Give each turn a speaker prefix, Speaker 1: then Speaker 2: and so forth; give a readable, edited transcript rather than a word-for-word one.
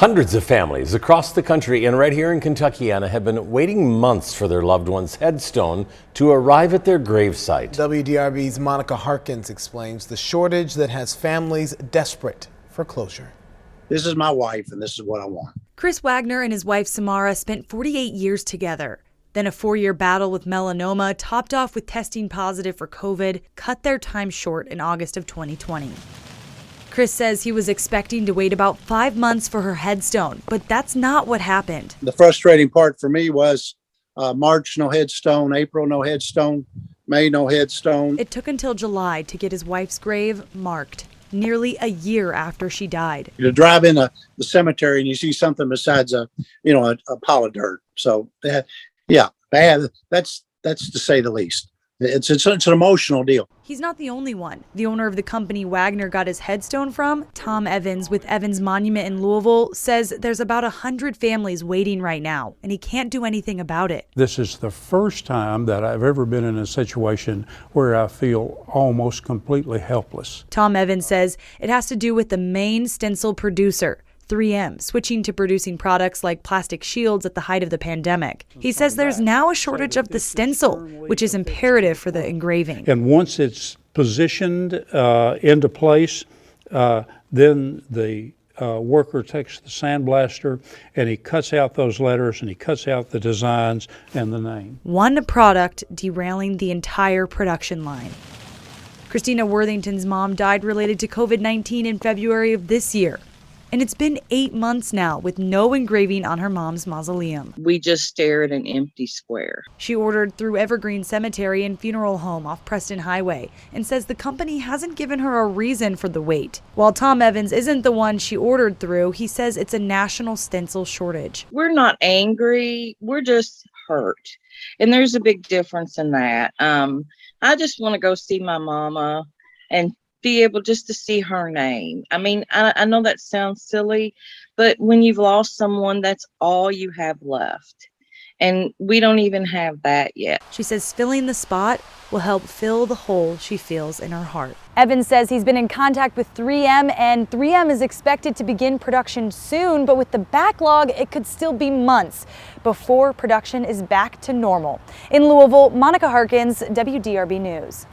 Speaker 1: Hundreds of families across the country and right here in Kentucky, Anna, have been waiting months for their loved one's headstone to arrive at their gravesite.
Speaker 2: WDRB's Monica Harkins explains the shortage that has families desperate for closure.
Speaker 3: This is my wife, and this is what I want.
Speaker 4: Chris Wagner and his wife Samara spent 48 years together. Then a 4-year battle with melanoma, topped off with testing positive for COVID, cut their time short in August of 2020. Chris says he was expecting to wait about 5 months for her headstone, but that's not what happened.
Speaker 3: The frustrating part for me was March, no headstone, April, no headstone, May, no headstone.
Speaker 4: It took until July to get his wife's grave marked, nearly a year after she died.
Speaker 3: You drive in the cemetery and you see something besides a pile of dirt. So yeah, bad. That's to say the least. It's an emotional deal.
Speaker 4: He's not the only one. The owner of the company Wagner got his headstone from, Tom Evans with Evans Monument in Louisville, says there's about 100 families waiting right now, and he can't do anything about it.
Speaker 5: This is the first time that I've ever been in a situation where I feel almost completely helpless.
Speaker 4: Tom Evans says it has to do with the main stencil producer, 3M, switching to producing products like plastic shields at the height of the pandemic. He says there's now a shortage of the stencil, which is imperative for the engraving.
Speaker 5: And once it's positioned into place, then the worker takes the sandblaster and he cuts out those letters and he cuts out the designs and the name.
Speaker 4: One product derailing the entire production line. Christina Worthington's mom died related to COVID-19 in February of this year. And it's been 8 months now with no engraving on her mom's mausoleum.
Speaker 6: We just stare at an empty square.
Speaker 4: She ordered through Evergreen Cemetery and Funeral Home off Preston Highway and says the company hasn't given her a reason for the wait. While Tom Evans isn't the one she ordered through, he says it's a national stencil shortage.
Speaker 6: We're not angry, we're just hurt. And there's a big difference in that. I just want to go see my mama and be able just to see her name. I mean, I know that sounds silly, but when you've lost someone, that's all you have left. And we don't even have that yet.
Speaker 4: She says filling the spot will help fill the hole she feels in her heart. Evans says he's been in contact with 3M, and 3M is expected to begin production soon, but with the backlog, it could still be months before production is back to normal. In Louisville, Monica Harkins, WDRB News.